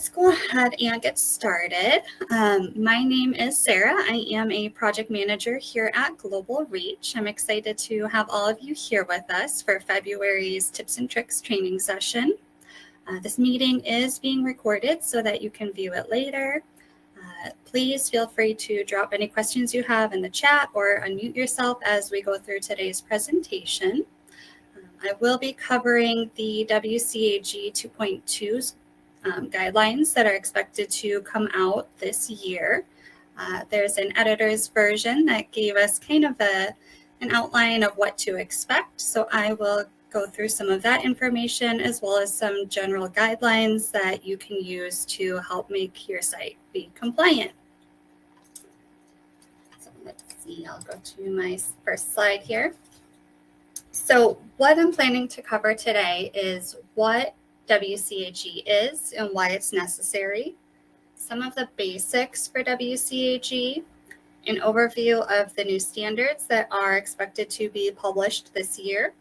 let's go ahead and get started. My name is Sarah. I am a project manager here at Global Reach. I'm excited to have all of you here with us for February's Tips and Tricks training session. This meeting is being recorded so that you can view it later. Please feel free to drop any questions you have in the chat or unmute yourself as we go through today's presentation. I will be covering the WCAG 2.2 guidelines that are expected to come out this year. There's an editor's version that gave us kind of an outline of what to expect. So I will go through some of that information as well as some general guidelines that you can use to help make your site be compliant. So let's see, I'll go to my first slide here. So what I'm planning to cover today is what WCAG is and why it's necessary, some of the basics for WCAG, an overview of the new standards that are expected to be published this year,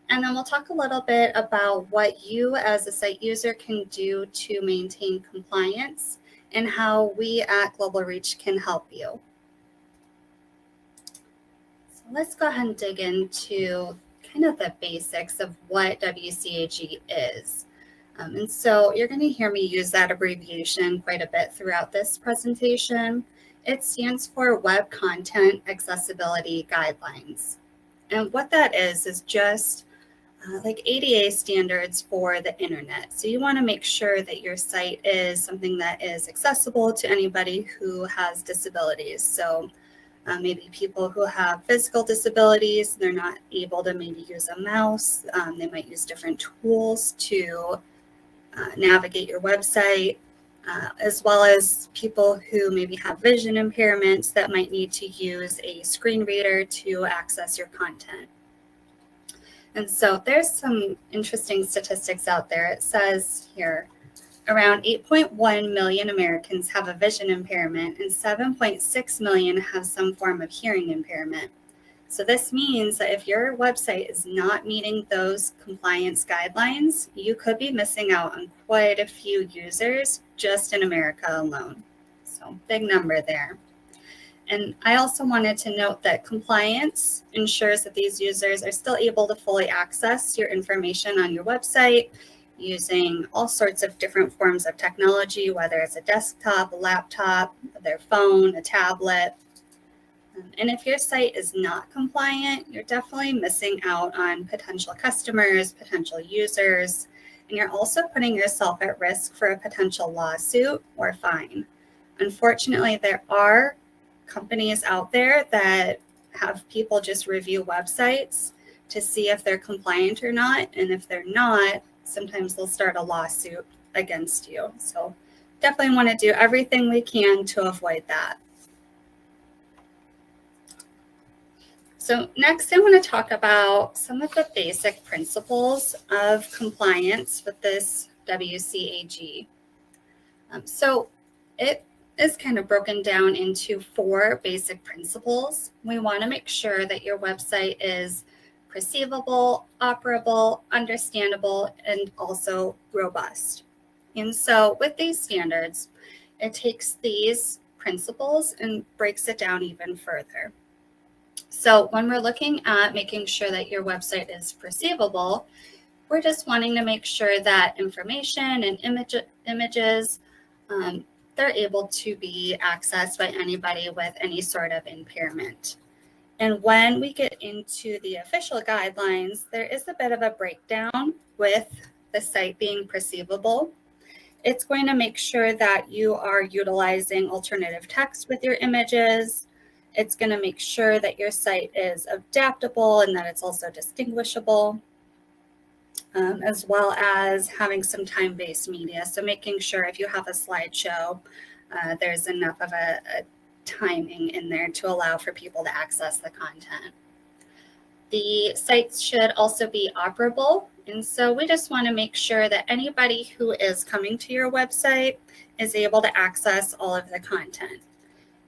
and then we'll talk a little bit about what you as a site user can do to maintain compliance and how we at Global Reach can help you. So let's go ahead and dig into kind of the basics of what WCAG is. And so you're going to hear me use that abbreviation quite a bit throughout this presentation. It stands for Web Content Accessibility Guidelines. And what that is just like ADA standards for the internet. So you want to make sure that your site is something that is accessible to anybody who has disabilities. So maybe people who have physical disabilities, they're not able to maybe use a mouse. They might use different tools to navigate your website, as well as people who maybe have vision impairments that might need to use a screen reader to access your content. And so there's some interesting statistics out there. It says here, around 8.1 million Americans have a vision impairment and 7.6 million have some form of hearing impairment. So this means that if your website is not meeting those compliance guidelines, you could be missing out on quite a few users just in America alone. So big number there. And I also wanted to note that compliance ensures that these users are still able to fully access your information on your website using all sorts of different forms of technology, whether it's a desktop, a laptop, their phone, a tablet. And if your site is not compliant, you're definitely missing out on potential customers, potential users, and you're also putting yourself at risk for a potential lawsuit or fine. Unfortunately, there are companies out there that have people just review websites to see if they're compliant or not. And if they're not, sometimes they'll start a lawsuit against you. So definitely want to do everything we can to avoid that. So next I want to talk about some of the basic principles of compliance with this WCAG. So it is kind of broken down into 4 basic principles. We want to make sure that your website is perceivable, operable, understandable, and also robust. And so with these standards, it takes these principles and breaks it down even further. So when we're looking at making sure that your website is perceivable, we're just wanting to make sure that information and images, they're able to be accessed by anybody with any sort of impairment. And when we get into the official guidelines, there is a bit of a breakdown with the site being perceivable. It's going to make sure that you are utilizing alternative text with your images. It's going to make sure that your site is adaptable and that it's also distinguishable, as well as having some time-based media. So making sure if you have a slideshow, there's enough of a timing in there to allow for people to access the content. The sites should also be operable. And so we just want to make sure that anybody who is coming to your website is able to access all of the content.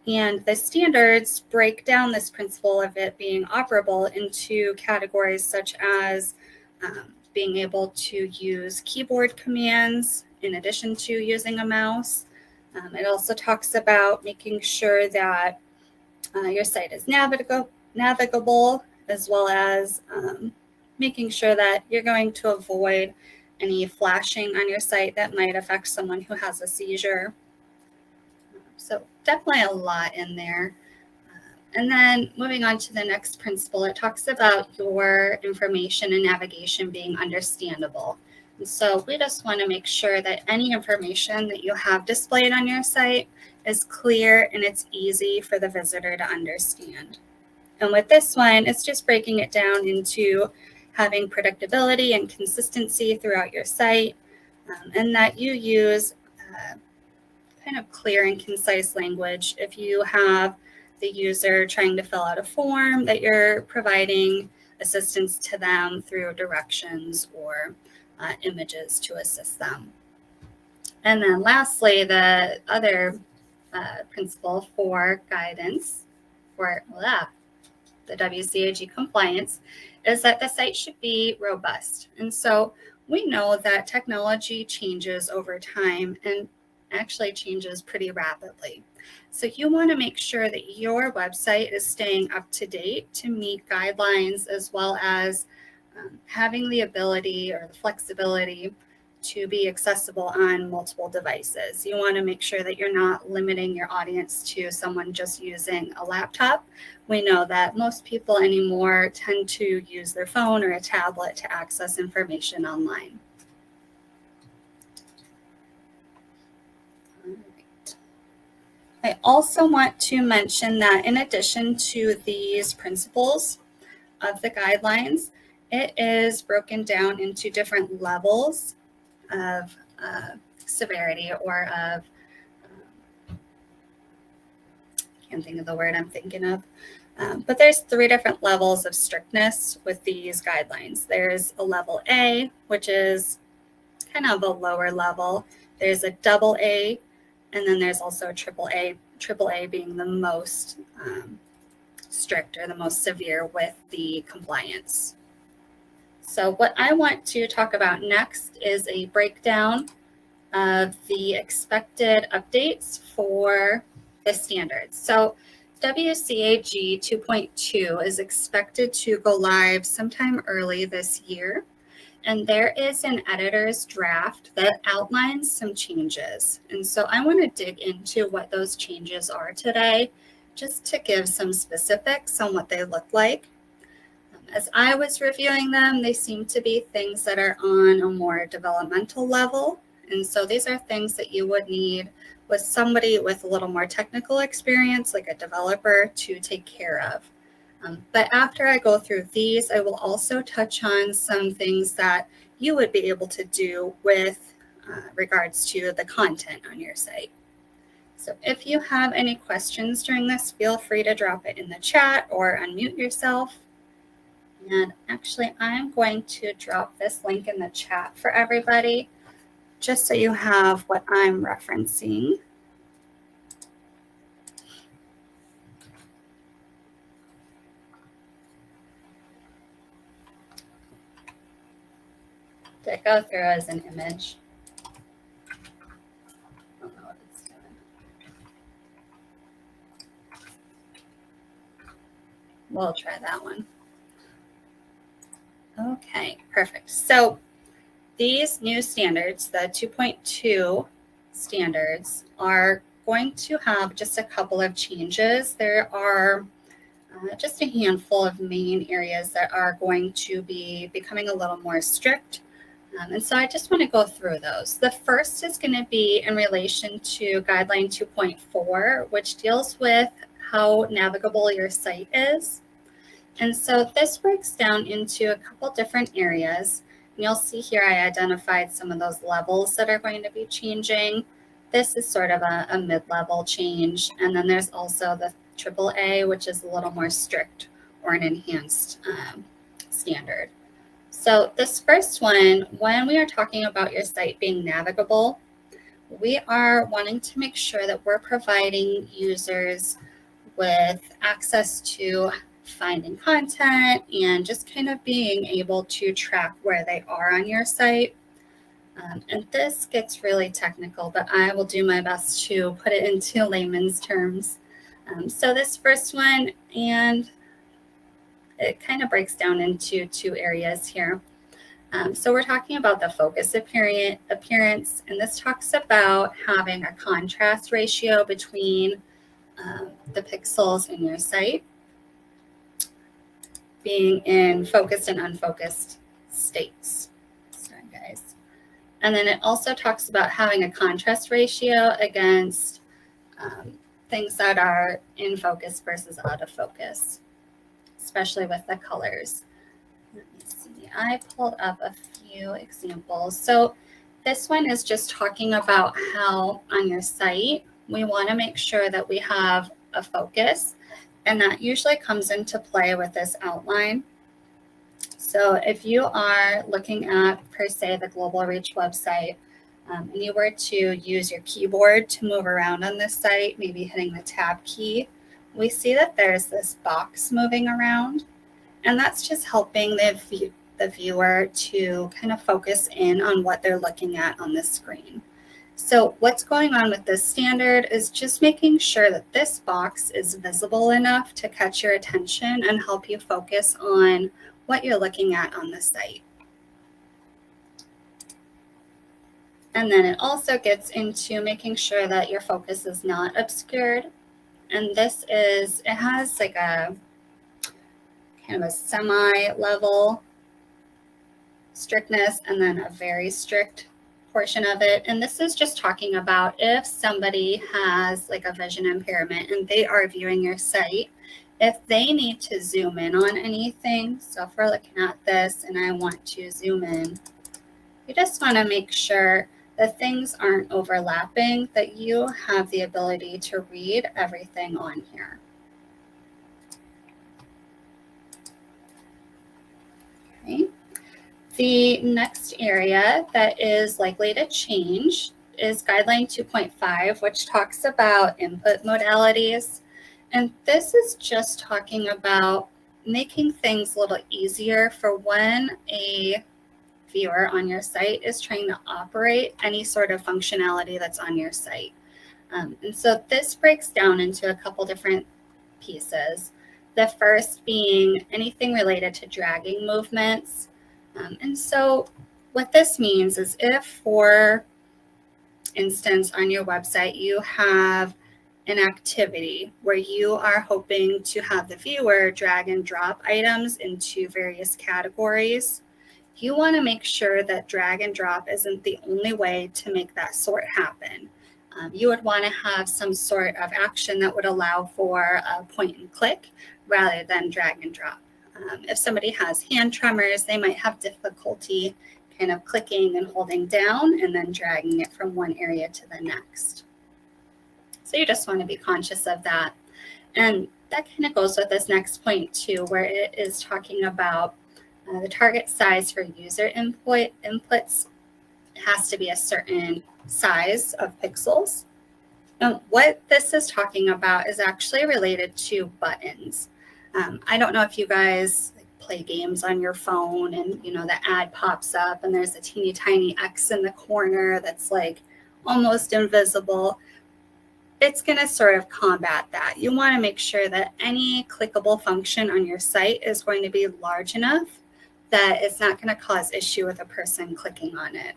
And the standards break down this principle of it being operable into categories such as being able to use keyboard commands in addition to using a mouse. It also talks about making sure that your site is navigable, as well as making sure that you're going to avoid any flashing on your site that might affect someone who has a seizure. So definitely a lot in there. And then moving on to the next principle, it talks about your information and navigation being understandable. And so we just want to make sure that any information that you have displayed on your site is clear and it's easy for the visitor to understand. And with this one, it's just breaking it down into having predictability and consistency throughout your site, and that you use kind of clear and concise language. If you have the user trying to fill out a form, that you're providing assistance to them through directions or images to assist them. And then lastly, the other principle for guidance for the WCAG compliance is that the site should be robust. And so we know that technology changes over time and actually changes pretty rapidly. So you want to make sure that your website is staying up to date to meet guidelines, as well as having the ability or the flexibility to be accessible on multiple devices. You want to make sure that you're not limiting your audience to someone just using a laptop. We know that most people anymore tend to use their phone or a tablet to access information online. All right. I also want to mention that in addition to these principles of the guidelines, it is broken down into different levels of severity, or of, can't think of the word I'm thinking of, but there's 3 different levels of strictness with these guidelines. There's a level A, which is kind of a lower level. There's a double A, and then there's also a triple A, triple A being the most strict or the most severe with the compliance. So what I want to talk about next is a breakdown of the expected updates for the standards. So WCAG 2.2 is expected to go live sometime early this year. And there is an editor's draft that outlines some changes. And so I want to dig into what those changes are today, just to give some specifics on what they look like. As I was reviewing them, they seem to be things that are on a more developmental level. And so these are things that you would need with somebody with a little more technical experience, like a developer, to take care of. But after I go through these, I will also touch on some things that you would be able to do with regards to the content on your site. So if you have any questions during this, feel free to drop it in the chat or unmute yourself. And actually, I'm going to drop this link in the chat for everybody, just so you have what I'm referencing. Did it go through as an image? I don't know what it's doing. We'll try that one. Okay, perfect. So these new standards, the 2.2 standards, are going to have just a couple of changes. There are just a handful of main areas that are going to be becoming a little more strict. And so I just want to go through those. The first is going to be in relation to guideline 2.4, which deals with how navigable your site is. And so this breaks down into a couple different areas. And you'll see here I identified some of those levels that are going to be changing. This is sort of a mid-level change. And then there's also the AAA, which is a little more strict or an enhanced standard. So this first one, when we are talking about your site being navigable, we are wanting to make sure that we're providing users with access to finding content and just kind of being able to track where they are on your site. And this gets really technical, but I will do my best to put it into layman's terms. So this first one, and it kind of breaks down into two areas here. So we're talking about the focus appearance, and this talks about having a contrast ratio between the pixels in your site being in focused and unfocused states. Sorry, guys. And then it also talks about having a contrast ratio against things that are in focus versus out of focus, especially with the colors. Let me see. I pulled up a few examples. So this one is just talking about how on your site, we want to make sure that we have a focus, and that usually comes into play with this outline. So if you are looking at, per se, the Global Reach website, and you were to use your keyboard to move around on this site, maybe hitting the tab key, we see that there's this box moving around, and that's just helping the viewer to kind of focus in on what they're looking at on the screen. So what's going on with this standard is just making sure that this box is visible enough to catch your attention and help you focus on what you're looking at on the site. And then it also gets into making sure that your focus is not obscured. And this is, it has like a kind of a semi-level strictness and then a very strict portion of it. And this is just talking about if somebody has like a vision impairment and they are viewing your site, if they need to zoom in on anything. So if we're looking at this and I want to zoom in, you just want to make sure that things aren't overlapping, that you have the ability to read everything on here. Okay. The next area that is likely to change is Guideline 2.5, which talks about input modalities. And this is just talking about making things a little easier for when a viewer on your site is trying to operate any sort of functionality that's on your site. And so this breaks down into a couple different pieces. The first being anything related to dragging movements. And so what this means is if, for instance, on your website, you have an activity where you are hoping to have the viewer drag and drop items into various categories, you want to make sure that drag and drop isn't the only way to make that sort happen. You would want to have some sort of action that would allow for a point and click rather than drag and drop. If somebody has hand tremors, they might have difficulty kind of clicking and holding down and then dragging it from one area to the next. So you just want to be conscious of that. And that kind of goes with this next point too, where it is talking about the target size for user inputs has to be a certain size of pixels. And what this is talking about is actually related to buttons. I don't know if you guys play games on your phone and the ad pops up and there's a teeny tiny X in the corner that's like almost invisible. It's going to sort of combat that. You want to make sure that any clickable function on your site is going to be large enough that it's not going to cause issue with a person clicking on it.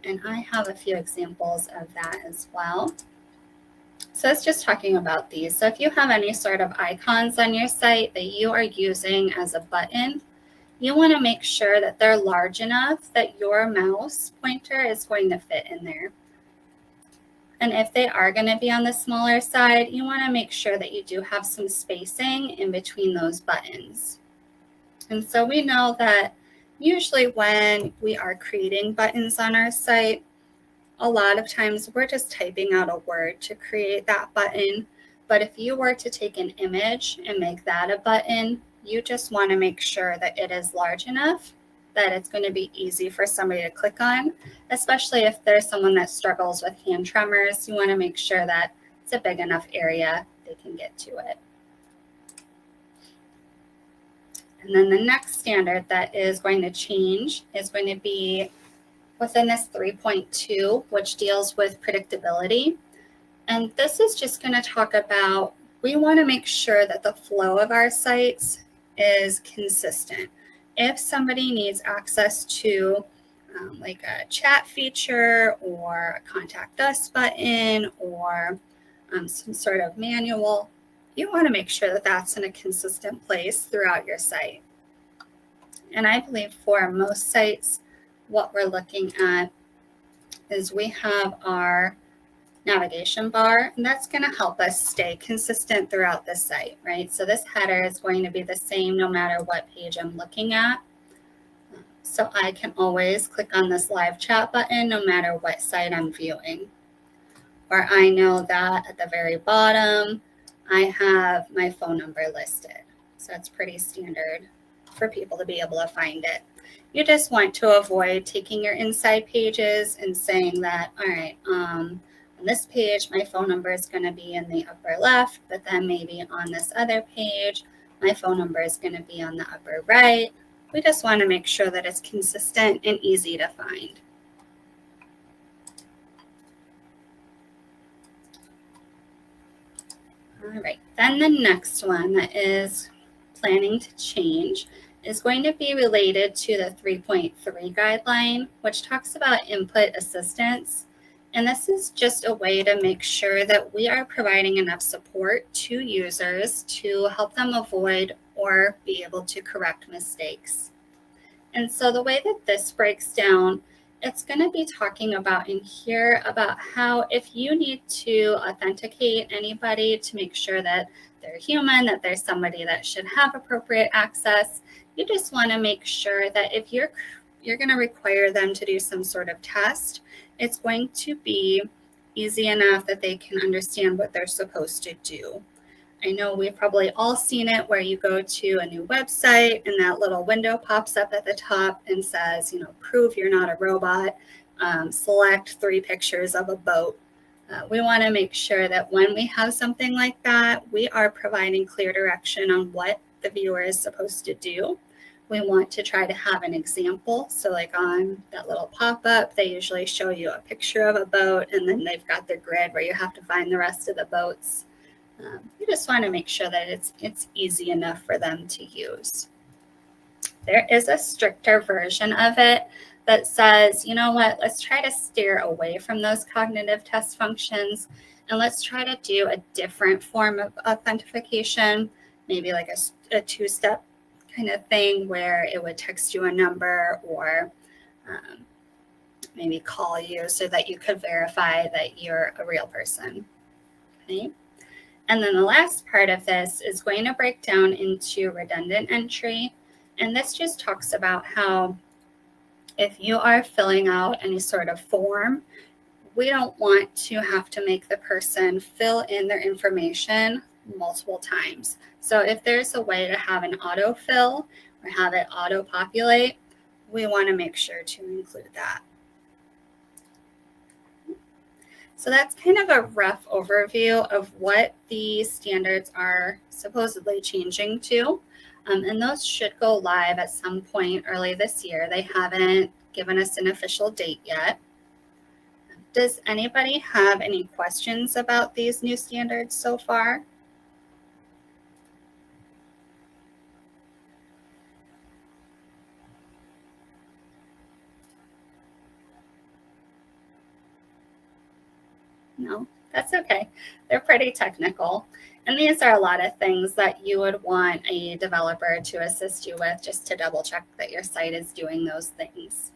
And I have a few examples of that as well. So it's just talking about these. So if you have any sort of icons on your site that you are using as a button, you want to make sure that they're large enough that your mouse pointer is going to fit in there. And if they are going to be on the smaller side, you want to make sure that you do have some spacing in between those buttons. And so we know that usually when we are creating buttons on our site, a lot of times we're just typing out a word to create that button. But if you were to take an image and make that a button, you just want to make sure that it is large enough that it's going to be easy for somebody to click on, especially if there's someone that struggles with hand tremors. You want to make sure that it's a big enough area they can get to it. And then the next standard that is going to change is going to be within this 3.2, which deals with predictability. And this is just going to talk about, we want to make sure that the flow of our sites is consistent. If somebody needs access to like a chat feature or a contact us button or some sort of manual, you want to make sure that that's in a consistent place throughout your site. And I believe for most sites, what we're looking at is we have our navigation bar, and that's going to help us stay consistent throughout the site, right? So this header is going to be the same no matter what page I'm looking at. So I can always click on this live chat button no matter what site I'm viewing. Or I know that at the very bottom, I have my phone number listed. So it's pretty standard for people to be able to find it. You just want to avoid taking your inside pages and saying that, all right, on this page, my phone number is going to be in the upper left, but then maybe on this other page, my phone number is going to be on the upper right. We just want to make sure that it's consistent and easy to find. All right, then the next one that is planning to change is going to be related to the 3.3 guideline, which talks about input assistance. And this is just a way to make sure that we are providing enough support to users to help them avoid or be able to correct mistakes. And so the way that this breaks down, it's going to be talking about in here about how if you need to authenticate anybody to make sure that they're human, that there's somebody that should have appropriate access, you just want to make sure that if you're going to require them to do some sort of test, it's going to be easy enough that they can understand what they're supposed to do. I know we've probably all seen it where you go to a new website and that little window pops up at the top and says, prove you're not a robot, select 3 pictures of a boat. We want to make sure that when we have something like that, we are providing clear direction on what the viewer is supposed to do. We want to try to have an example. So like on that little pop-up, they usually show you a picture of a boat and then they've got their grid where you have to find the rest of the boats. You just want to make sure that it's easy enough for them to use. There is a stricter version of it that says, you know what, let's try to steer away from those cognitive test functions and let's try to do a different form of authentication, maybe like a 2-step kind of thing where it would text you a number or maybe call you so that you could verify that you're a real person. Okay. And then the last part of this is going to break down into redundant entry. And this just talks about how if you are filling out any sort of form, we don't want to have to make the person fill in their information multiple times. So if there's a way to have an autofill or have it auto-populate, we want to make sure to include that. So that's kind of a rough overview of what the standards are supposedly changing to. And those should go live at some point early this year. They haven't given us an official date yet. Does anybody have any questions about these new standards so far? No, that's okay. They're pretty technical. And these are a lot of things that you would want a developer to assist you with just to double check that your site is doing those things.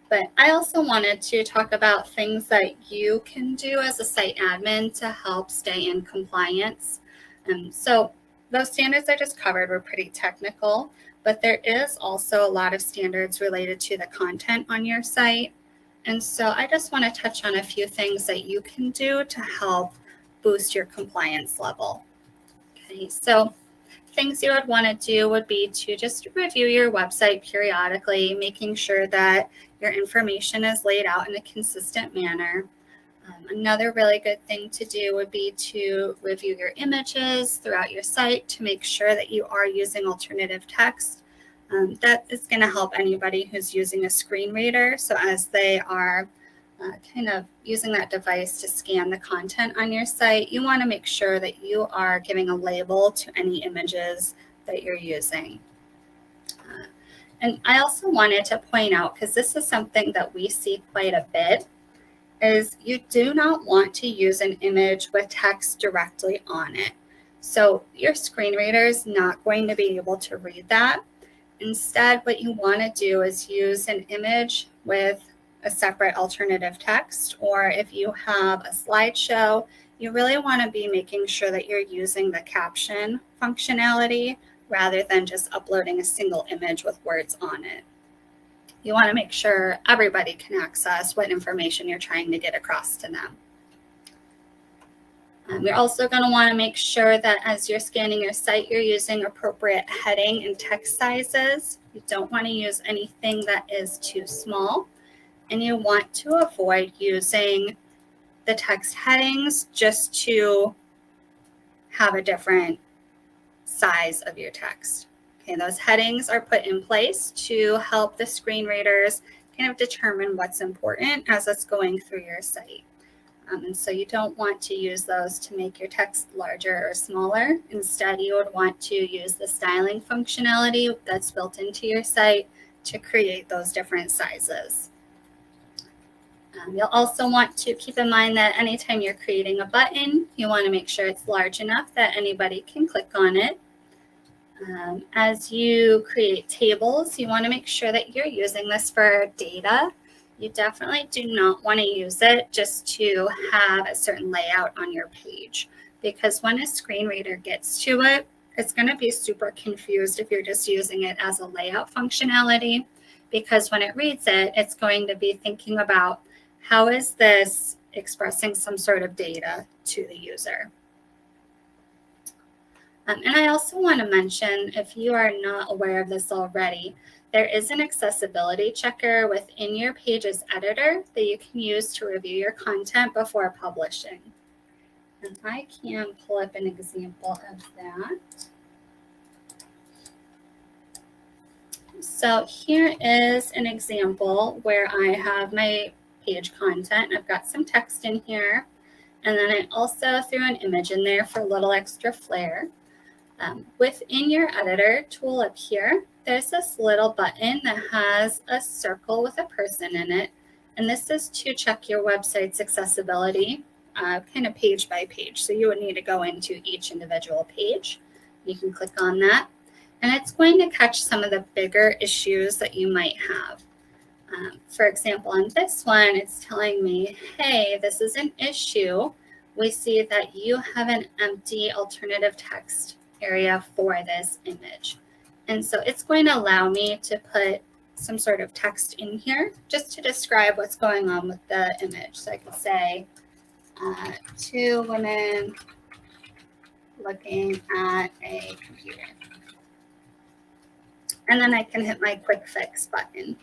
But I also wanted to talk about things that you can do as a site admin to help stay in compliance. So those standards I just covered were pretty technical, but there is also a lot of standards related to the content on your site. And so I just want to touch on a few things that you can do to help boost your compliance level. Okay, so things you would want to do would be to just review your website periodically, making sure that your information is laid out in a consistent manner. Another really good thing to do would be to review your images throughout your site to make sure that you are using alternative text. That is going to help anybody who's using a screen reader. So as they are kind of using that device to scan the content on your site, you want to make sure that you are giving a label to any images that you're using. And I also wanted to point out, because this is something that we see quite a bit, is you do not want to use an image with text directly on it. So your screen reader is not going to be able to read that. Instead, what you want to do is use an image with a separate alternative text, or if you have a slideshow, you really want to be making sure that you're using the caption functionality rather than just uploading a single image with words on it. You want to make sure everybody can access what information you're trying to get across to them. You're also going to want to make sure that as you're scanning your site, you're using appropriate heading and text sizes. You don't want to use anything that is too small. And you want to avoid using the text headings just to have a different size of your text. Okay, those headings are put in place to help the screen readers kind of determine what's important as it's going through your site. And so you don't want to use those to make your text larger or smaller. Instead, you would want to use the styling functionality that's built into your site to create those different sizes. You'll also want to keep in mind that anytime you're creating a button, you want to make sure it's large enough that anybody can click on it. As you create tables, you want to make sure that you're using this for data. You definitely do not want to use it just to have a certain layout on your page, because when a screen reader gets to it, it's going to be super confused if you're just using it as a layout functionality, because when it reads it, it's going to be thinking about how is this expressing some sort of data to the user. And I also want to mention, if you are not aware of this already, there is an accessibility checker within your page's editor that you can use to review your content before publishing. And I can pull up an example of that. So here is an example where I have my page content. I've got some text in here, and then I also threw an image in there for a little extra flair. Within your editor tool up here, there's this little button that has a circle with a person in it. And this is to check your website's accessibility, kind of page by page. So you would need to go into each individual page. You can click on that. And it's going to catch some of the bigger issues that you might have. For example, on this one, it's telling me, hey, this is an issue. We see that you have an empty alternative text area for this image. And so it's going to allow me to put some sort of text in here just to describe what's going on with the image. So I could say, 2 women looking at a computer. And then I can hit my quick fix button.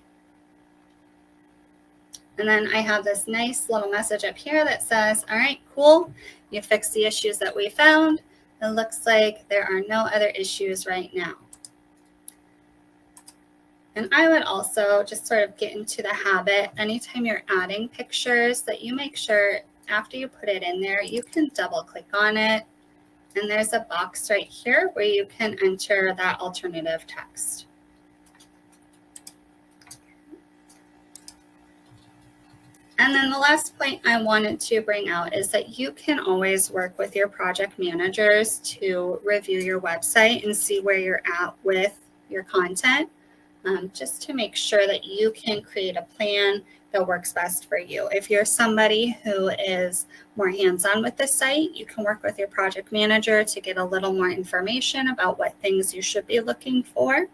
And then I have this nice little message up here that says, all right, cool. You fixed the issues that we found. It looks like there are no other issues right now. And I would also just sort of get into the habit, anytime you're adding pictures, that you make sure after you put it in there, you can double click on it. And there's a box right here where you can enter that alternative text. And then the last point I wanted to bring out is that you can always work with your project managers to review your website and see where you're at with your content, just to make sure that you can create a plan that works best for you. If you're somebody who is more hands-on with the site, you can work with your project manager to get a little more information about what things you should be looking for.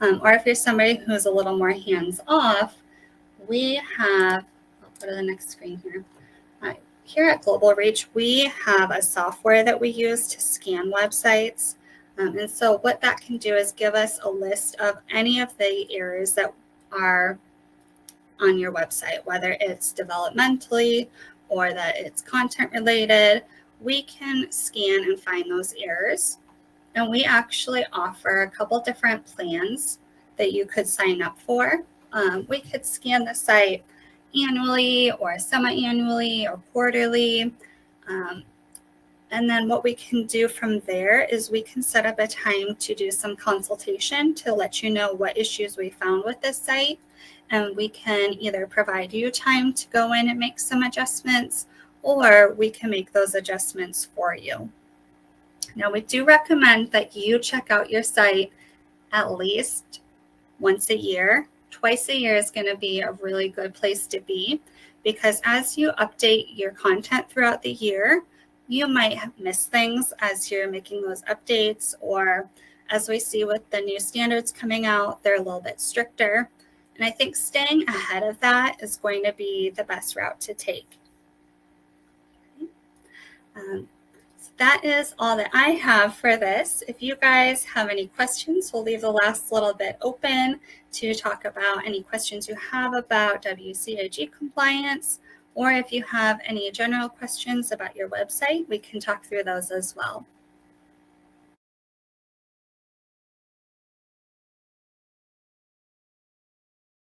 Or if you're somebody who's a little more hands-off, we have, I'll go to the next screen here. Here at Global Reach, we have a software that we use to scan websites. And so what that can do is give us a list of any of the errors that are on your website, whether it's developmentally or that it's content related. We can scan and find those errors. And we actually offer a couple different plans that you could sign up for. We could scan the site annually or semi-annually or quarterly. And then what we can do from there is we can set up a time to do some consultation to let you know what issues we found with this site. And we can either provide you time to go in and make some adjustments, or we can make those adjustments for you. Now, we do recommend that you check out your site at least once a year. Twice a year is going to be a really good place to be, because as you update your content throughout the year, you might miss things as you're making those updates, or as we see with the new standards coming out, they're a little bit stricter. And I think staying ahead of that is going to be the best route to take. So that is all that I have for this. If you guys have any questions, we'll leave the last little bit open to talk about any questions you have about WCAG compliance, or if you have any general questions about your website, we can talk through those as well.